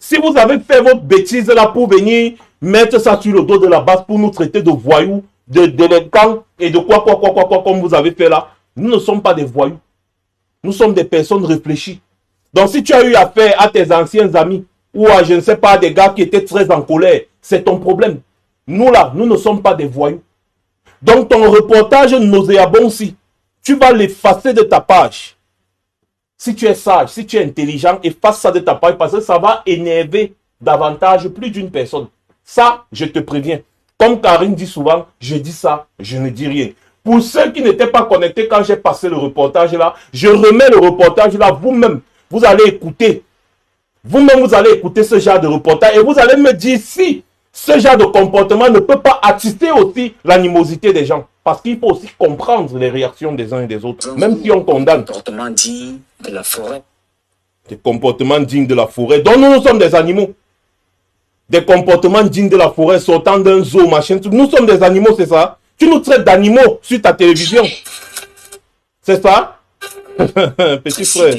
Si vous avez fait votre bêtise là pour venir mettre ça sur le dos de la base pour nous traiter de voyous, de délinquants et de quoi, comme vous avez fait là, nous ne sommes pas des voyous. Nous sommes des personnes réfléchies. Donc si tu as eu affaire à tes anciens amis ou à je ne sais pas des gars qui étaient très en colère, c'est ton problème. Nous là, nous ne sommes pas des voyous. Donc ton reportage nauséabond aussi, tu vas l'effacer de ta page. Si tu es sage, si tu es intelligent, efface ça de ta page parce que ça va énerver davantage plus d'une personne. Ça, je te préviens. Comme Karine dit souvent, je dis ça, je ne dis rien. Pour ceux qui n'étaient pas connectés quand j'ai passé le reportage là, je remets le reportage là, vous-même, vous allez écouter. Vous-même, vous allez écouter ce genre de reportage et vous allez me dire si ce genre de comportement ne peut pas attiser aussi l'animosité des gens. Parce qu'il faut aussi comprendre les réactions des uns et des autres, même si on condamne. Des comportements dignes de la forêt. Des comportements dignes de la forêt. Donc nous sommes des animaux. Des comportements dignes de la forêt sortant d'un zoo, machin. Nous sommes des animaux, c'est ça? Tu nous traites d'animaux sur ta télévision. C'est ça? Petit frère.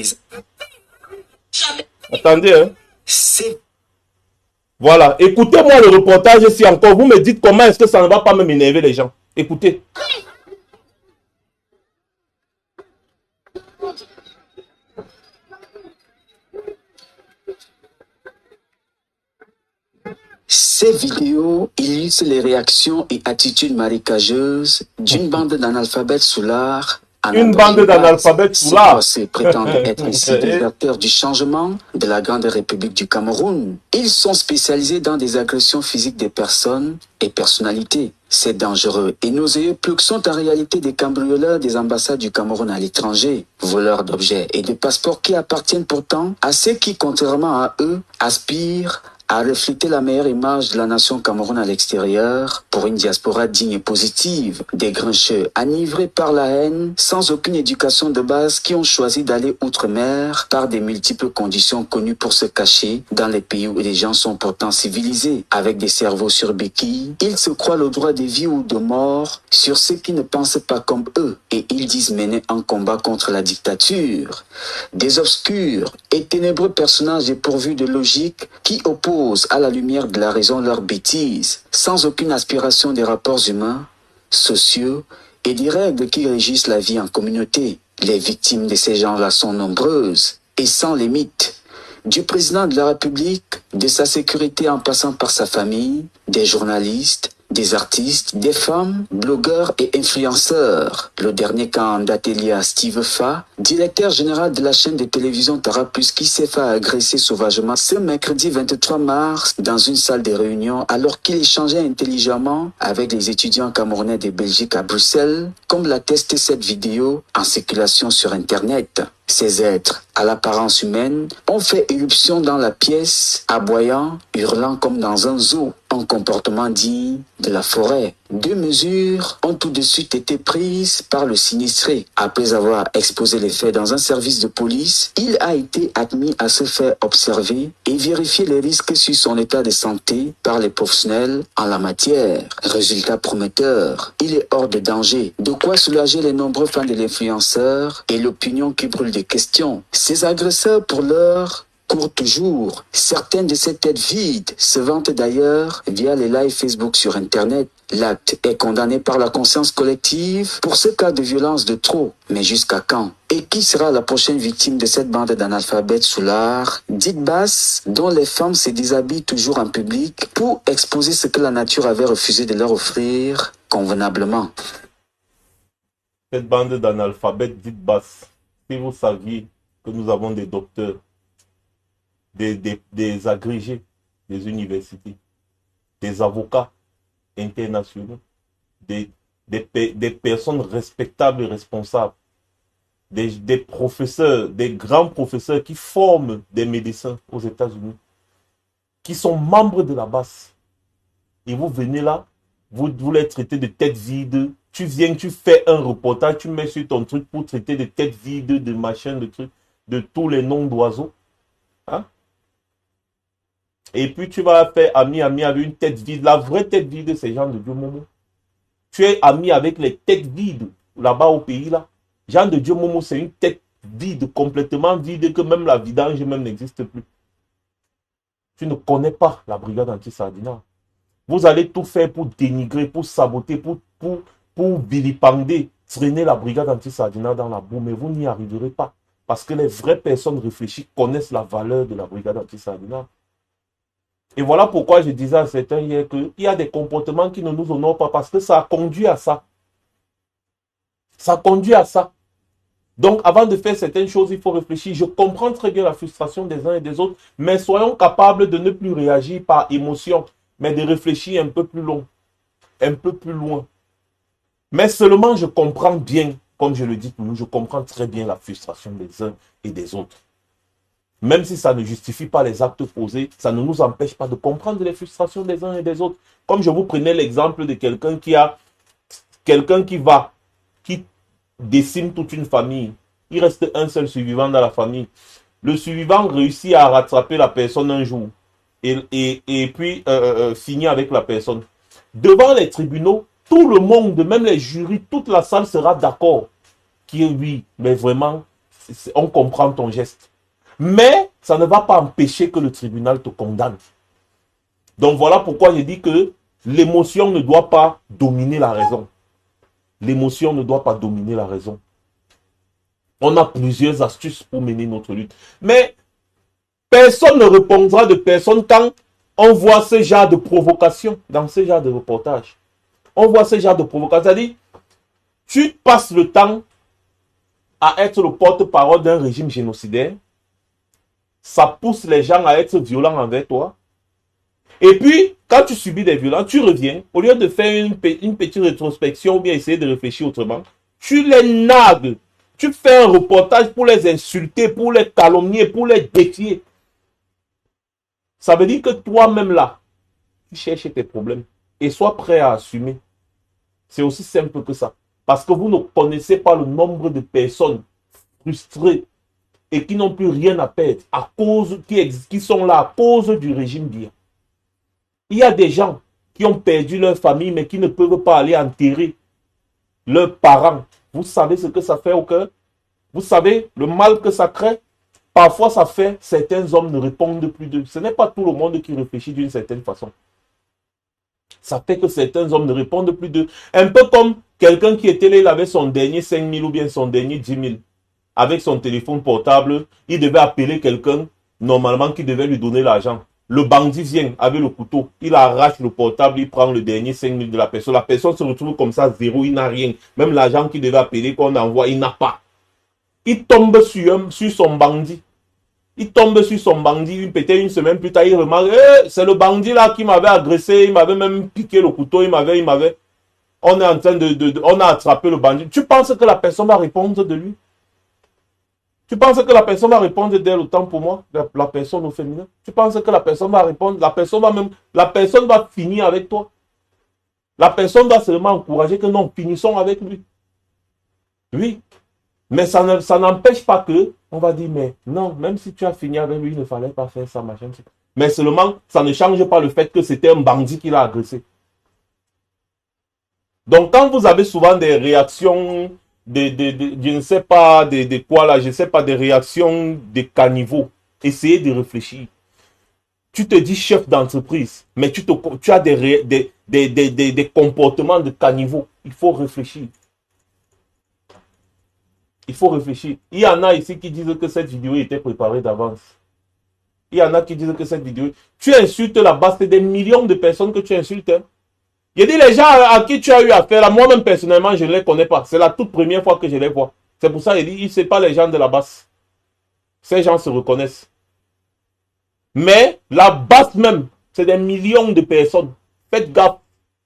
Attendez, hein. Voilà. Écoutez-moi le reportage si encore. Vous me dites comment est-ce que ça ne va pas me m'énerver les gens. Écoutez. Ces vidéos illustrent les réactions et attitudes marécageuses d'une bande d'analphabètes soulards en Une bande d'analphabètes Ces là. procès prétendent être ainsi des acteurs du changement de la grande République du Cameroun. Ils sont spécialisés dans des agressions physiques des personnes et personnalités. Ces dangereux et nauséeux plugs sont en réalité des cambrioleurs des ambassades du Cameroun à l'étranger, voleurs d'objets et de passeports qui appartiennent pourtant à ceux qui, contrairement à eux, aspirent à refléter la meilleure image de la nation Cameroun à l'extérieur pour une diaspora digne et positive, des grincheux enivrés par la haine, sans aucune éducation de base, qui ont choisi d'aller outre-mer par des multiples conditions connues pour se cacher dans les pays où les gens sont pourtant civilisés. Avec des cerveaux sur béquilles, ils se croient le droit de vie ou de mort sur ceux qui ne pensent pas comme eux, et ils disent mener un combat contre la dictature. Des obscurs et ténébreux personnages dépourvus de logique qui opposent à la lumière de la raison leurs bêtises, sans aucune aspiration des rapports humains, sociaux et des règles qui régissent la vie en communauté. Les victimes de ces gens-là sont nombreuses et sans limite. Du président de la République, de sa sécurité en passant par sa famille, des journalistes, des artistes, des femmes, blogueurs et influenceurs. Le dernier cas en date est lié à Steve Fa, directeur général de la chaîne de télévision Tara Plus, qui s'est fait agresser sauvagement ce mercredi 23 mars dans une salle de réunion alors qu'il échangeait intelligemment avec les étudiants camerounais de Belgique à Bruxelles, comme l'atteste cette vidéo en circulation sur Internet. Ces êtres, à l'apparence humaine, ont fait éruption dans la pièce, aboyant, hurlant comme dans un zoo, un comportement digne de la forêt. 2 mesures ont tout de suite été prises par le sinistré. Après avoir exposé les faits dans un service de police, il a été admis à se faire observer et vérifier les risques sur son état de santé par les professionnels en la matière. Résultat prometteur, il est hors de danger. De quoi soulager les nombreux fans de l'influenceur et l'opinion qui brûle des questions. Ces agresseurs, pour l'heure, courent toujours. Certaines de ces têtes vides se vantent d'ailleurs via les lives Facebook sur Internet. L'acte est condamné par la conscience collective pour ce cas de violence de trop. Mais jusqu'à quand? Et qui sera la prochaine victime de cette bande d'analphabètes sous l'art, dite basse, dont les femmes se déshabillent toujours en public pour exposer ce que la nature avait refusé de leur offrir convenablement? Cette bande d'analphabètes dite basse, si vous saviez que nous avons des docteurs, des agrégés des universités, des avocats internationaux, des personnes respectables et responsables, des professeurs, des grands professeurs qui forment des médecins aux États-Unis, qui sont membres de la base. Et vous venez là, vous les traitez de tête vide. Tu viens, tu fais un reportage, tu mets sur ton truc pour traiter de tête vide, de machin, de trucs, de tous les noms d'oiseaux. Hein? Et puis tu vas faire ami avec une tête vide. La vraie tête vide, c'est Jean de Dieu Momo. Tu es ami avec les têtes vides là-bas au pays là. Jean de Dieu Momo, c'est une tête vide, complètement vide, que même la vidange même n'existe plus. Tu ne connais pas la brigade anti-Sardina. Vous allez tout faire pour dénigrer, pour saboter, pour vilipender, traîner la brigade anti-Sardina dans la boue, mais vous n'y arriverez pas. Parce que les vraies personnes réfléchies connaissent la valeur de la brigade anti-Sardina. Et voilà pourquoi je disais à certains hier qu'il y a des comportements qui ne nous honorent pas, parce que ça a conduit à ça. Ça conduit à ça. Donc, avant de faire certaines choses, il faut réfléchir. Je comprends très bien la frustration des uns et des autres, mais soyons capables de ne plus réagir par émotion, mais de réfléchir un peu plus long, un peu plus loin. Mais seulement, je comprends bien, comme je le dis pour nous, je comprends très bien la frustration des uns et des autres. Même si ça ne justifie pas les actes posés, ça ne nous empêche pas de comprendre les frustrations des uns et des autres. Comme je vous prenais l'exemple de quelqu'un qui décime toute une famille. Il reste un seul survivant dans la famille. Le survivant réussit à rattraper la personne un jour et puis finit avec la personne. Devant les tribunaux, tout le monde, même les jurys, toute la salle sera d'accord. Qui oui, mais vraiment, on comprend ton geste. Mais ça ne va pas empêcher que le tribunal te condamne. Donc voilà pourquoi je dis que l'émotion ne doit pas dominer la raison. L'émotion ne doit pas dominer la raison. On a plusieurs astuces pour mener notre lutte. Mais personne ne répondra de personne quand on voit ce genre de provocation dans ce genre de reportage. On voit ce genre de provocation. C'est-à-dire, tu passes le temps à être le porte-parole d'un régime génocidaire. Ça pousse les gens à être violents envers toi. Et puis, quand tu subis des violences, tu reviens. Au lieu de faire une petite rétrospection ou bien essayer de réfléchir autrement, tu les nargues. Tu fais un reportage pour les insulter, pour les calomnier, pour les défier. Ça veut dire que toi-même là, tu cherches tes problèmes. Et sois prêt à assumer. C'est aussi simple que ça. Parce que vous ne connaissez pas le nombre de personnes frustrées et qui n'ont plus rien à perdre à cause, qui sont là à cause du régime BIA. Il y a des gens qui ont perdu leur famille mais qui ne peuvent pas aller enterrer leurs parents. Vous savez ce que ça fait au cœur? Vous savez le mal que ça crée? Parfois ça fait, certains hommes ne répondent plus d'eux. Ce n'est pas tout le monde qui réfléchit d'une certaine façon. Ça fait que certains hommes ne répondent plus d'eux. Un peu comme quelqu'un qui était là, il avait son dernier 5 000 ou bien son dernier 10 000. Avec son téléphone portable, il devait appeler quelqu'un, normalement, qui devait lui donner l'argent. Le bandit vient avec le couteau, il arrache le portable, il prend le dernier 5 000 de la personne. La personne se retrouve comme ça, zéro, il n'a rien. Même l'argent qu'il devait appeler, qu'on envoie, il n'a pas. Il tombe sur son bandit. Il tombe sur son bandit, peut-être une semaine plus tard, il remarque, c'est le bandit là qui m'avait agressé, il m'avait même piqué le couteau, on est en train on a attrapé le bandit. Tu penses que la personne va répondre de lui? Tu penses que la personne va répondre d'elle autant pour moi, la personne au féminin? Tu penses que la personne va répondre, la personne va finir avec toi? La personne va seulement encourager que non, finissons avec lui. Oui. Mais ça n'empêche pas que, on va dire, mais non, même si tu as fini avec lui, il ne fallait pas faire ça, machin. Mais seulement, ça ne change pas le fait que c'était un bandit qui l'a agressé. Donc, quand vous avez souvent des réactions, je ne sais pas de quoi là, je ne sais pas, des réactions de caniveaux, essayez de réfléchir. Tu te dis chef d'entreprise, mais tu as des comportements de caniveaux. Il faut réfléchir. Il faut réfléchir. Il y en a ici qui disent que cette vidéo était préparée d'avance. Il y en a qui disent que cette vidéo... Tu insultes là-bas, c'est des millions de personnes que tu insultes. Hein. Il dit les gens à qui tu as eu affaire, là, moi-même personnellement, je ne les connais pas. C'est la toute première fois que je les vois. C'est pour ça qu'il dit, ce n'est pas les gens de la basse. Ces gens se reconnaissent. Mais la basse même, c'est des millions de personnes. Faites gaffe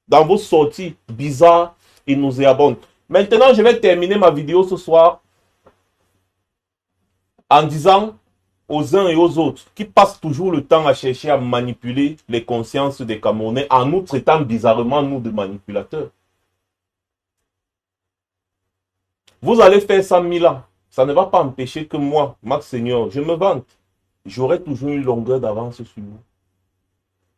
dans vos sorties bizarres et nauséabondes. Maintenant, je vais terminer ma vidéo ce soir en disant aux uns et aux autres qui passent toujours le temps à chercher à manipuler les consciences des Camerounais en nous traitant bizarrement, nous, de manipulateurs. Vous allez faire ça 1000 ans. Ça ne va pas empêcher que moi, Max Seigneur, je me vante. J'aurai toujours une longueur d'avance sur vous.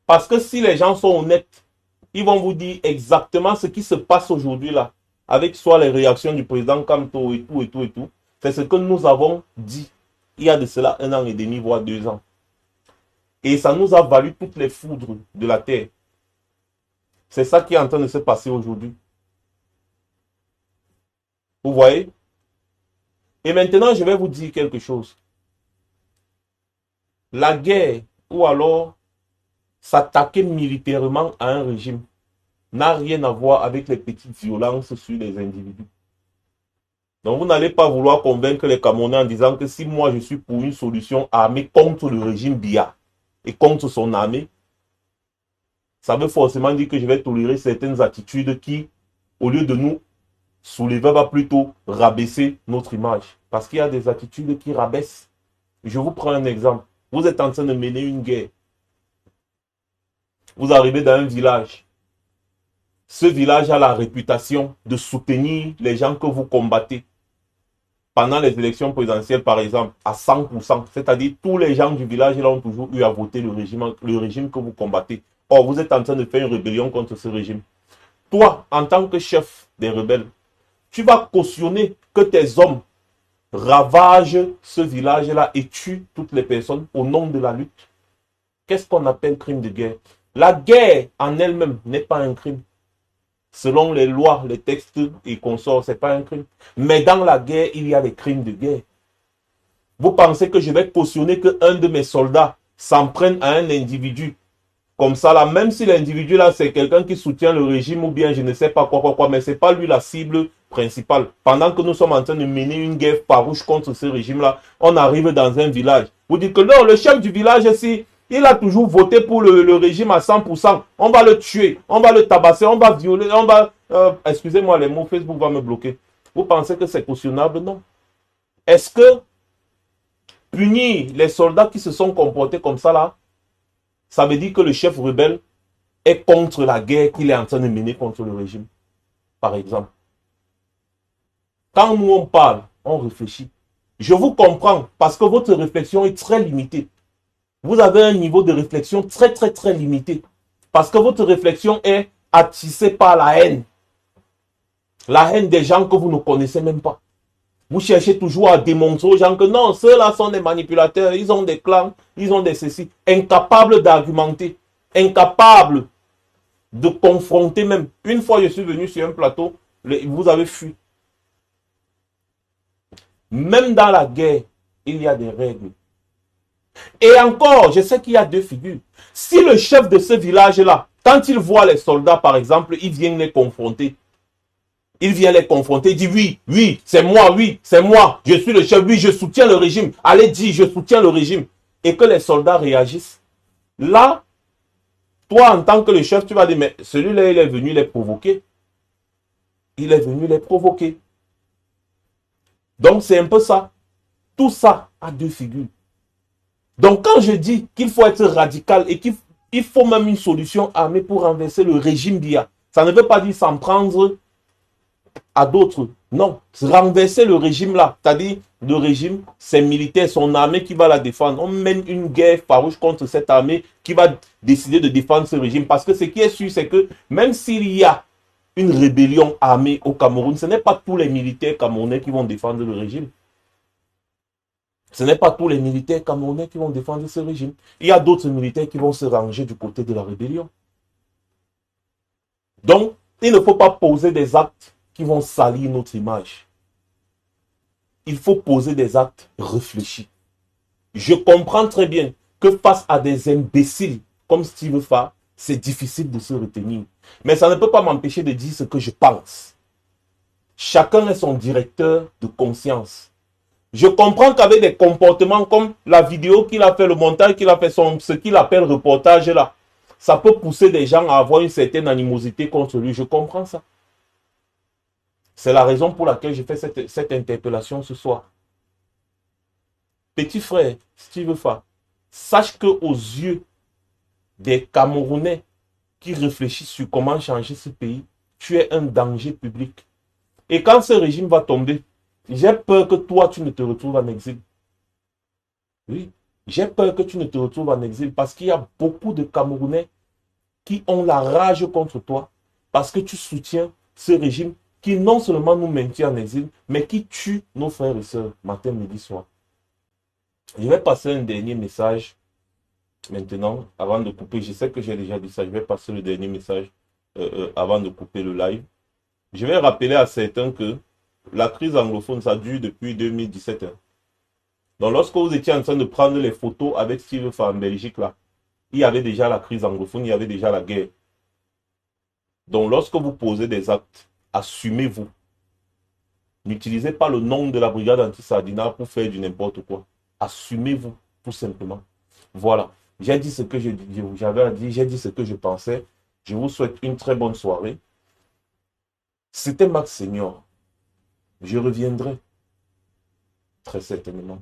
Parce que si les gens sont honnêtes, ils vont vous dire exactement ce qui se passe aujourd'hui là, avec soit les réactions du président Kamto et tout et tout et tout. C'est ce que nous avons dit il y a de cela 1 an et demi, voire 2 ans. Et ça nous a valu toutes les foudres de la terre. C'est ça qui est en train de se passer aujourd'hui. Vous voyez? Et maintenant, je vais vous dire quelque chose. La guerre, ou alors s'attaquer militairement à un régime, n'a rien à voir avec les petites violences sur les individus. Donc vous n'allez pas vouloir convaincre les Camerounais en disant que si moi je suis pour une solution armée contre le régime BIA et contre son armée, ça veut forcément dire que je vais tolérer certaines attitudes qui, au lieu de nous soulever, va plutôt rabaisser notre image. Parce qu'il y a des attitudes qui rabaissent. Je vous prends un exemple. Vous êtes en train de mener une guerre. Vous arrivez dans un village. Ce village a la réputation de soutenir les gens que vous combattez. Pendant les élections présidentielles, par exemple, à 100%. C'est-à-dire tous les gens du village là, ont toujours eu à voter le régime que vous combattez. Or, vous êtes en train de faire une rébellion contre ce régime. Toi, en tant que chef des rebelles, tu vas cautionner que tes hommes ravagent ce village-là et tuent toutes les personnes au nom de la lutte. Qu'est-ce qu'on appelle crime de guerre? La guerre en elle-même n'est pas un crime. Selon les lois, les textes et consorts, ce n'est pas un crime. Mais dans la guerre, il y a les crimes de guerre. Vous pensez que je vais cautionner qu'un de mes soldats s'en prenne à un individu comme ça là, même si l'individu là, c'est quelqu'un qui soutient le régime ou bien je ne sais pas quoi, mais c'est pas lui la cible principale. Pendant que nous sommes en train de mener une guerre farouche contre ce régime-là, on arrive dans un village. Vous dites que non, le chef du village ici, il a toujours voté pour le régime à 100%. On va le tuer, on va le tabasser, on va violer, on va... excusez-moi les mots, Facebook va me bloquer. Vous pensez que c'est cautionnable? Non. Est-ce que punir les soldats qui se sont comportés comme ça là, ça veut dire que le chef rebelle est contre la guerre qu'il est en train de mener contre le régime, par exemple? Quand nous on parle, on réfléchit. Je vous comprends parce que votre réflexion est très limitée. Vous avez un niveau de réflexion très limité. Parce que votre réflexion est attissée par la haine. La haine des gens que vous ne connaissez même pas. Vous cherchez toujours à démontrer aux gens que non, ceux-là sont des manipulateurs, ils ont des clans, ils ont des ceci. Incapables d'argumenter, incapables de confronter même. Une fois je suis venu sur un plateau, vous avez fui. Même dans la guerre, il y a des règles. Et encore, je sais qu'il y a deux figures. Si le chef de ce village-là, quand il voit les soldats, par exemple, il vient les confronter. Il vient les confronter, il dit oui, c'est moi, je suis le chef, oui, je soutiens le régime. Allez, dis, je soutiens le régime. Et que les soldats réagissent. Là, toi, en tant que le chef, tu vas dire, mais celui-là, il est venu les provoquer. Il est venu les provoquer. Donc, c'est un peu ça. Tout ça a deux figures. Donc, quand je dis qu'il faut être radical et qu'il faut même une solution armée pour renverser le régime Biya, ça ne veut pas dire s'en prendre à d'autres. Non, renverser le régime là, c'est-à-dire le régime, c'est militaire, son armée qui va la défendre. On mène une guerre farouche contre cette armée qui va décider de défendre ce régime. Parce que ce qui est sûr, c'est que même s'il y a une rébellion armée au Cameroun, ce n'est pas tous les militaires camerounais qui vont défendre le régime. Ce n'est pas tous les militaires camerounais qui vont défendre ce régime. Il y a d'autres militaires qui vont se ranger du côté de la rébellion. Donc, il ne faut pas poser des actes qui vont salir notre image. Il faut poser des actes réfléchis. Je comprends très bien que face à des imbéciles comme Steve Fa, c'est difficile de se retenir. Mais ça ne peut pas m'empêcher de dire ce que je pense. Chacun est son directeur de conscience. Je comprends qu'avec des comportements comme la vidéo qu'il a fait, le montage qu'il a fait, ce qu'il appelle reportage là, ça peut pousser des gens à avoir une certaine animosité contre lui. Je comprends ça. C'est la raison pour laquelle j'ai fait cette interpellation ce soir. Petit frère, Steve Fa, sache qu'aux yeux des Camerounais qui réfléchissent sur comment changer ce pays, tu es un danger public. Et quand ce régime va tomber, j'ai peur que toi, tu ne te retrouves en exil. Oui, j'ai peur que tu ne te retrouves en exil parce qu'il y a beaucoup de Camerounais qui ont la rage contre toi parce que tu soutiens ce régime qui non seulement nous maintient en exil, mais qui tue nos frères et sœurs matin, midi, soir. Je vais passer un dernier message maintenant, avant de couper. Je sais que j'ai déjà dit ça, je vais passer le dernier message avant de couper le live. Je vais rappeler à certains que la crise anglophone, ça dure depuis 2017. Hein. Donc, lorsque vous étiez en train de prendre les photos avec Steve Fa en Belgique, là, il y avait déjà la crise anglophone, il y avait déjà la guerre. Donc, lorsque vous posez des actes, assumez-vous. N'utilisez pas le nom de la brigade anti-Sardina pour faire du n'importe quoi. Assumez-vous, tout simplement. Voilà. J'ai dit ce que j'avais à dire, j'ai dit ce que je pensais. Je vous souhaite une très bonne soirée. C'était Max Senior. Je reviendrai très certainement.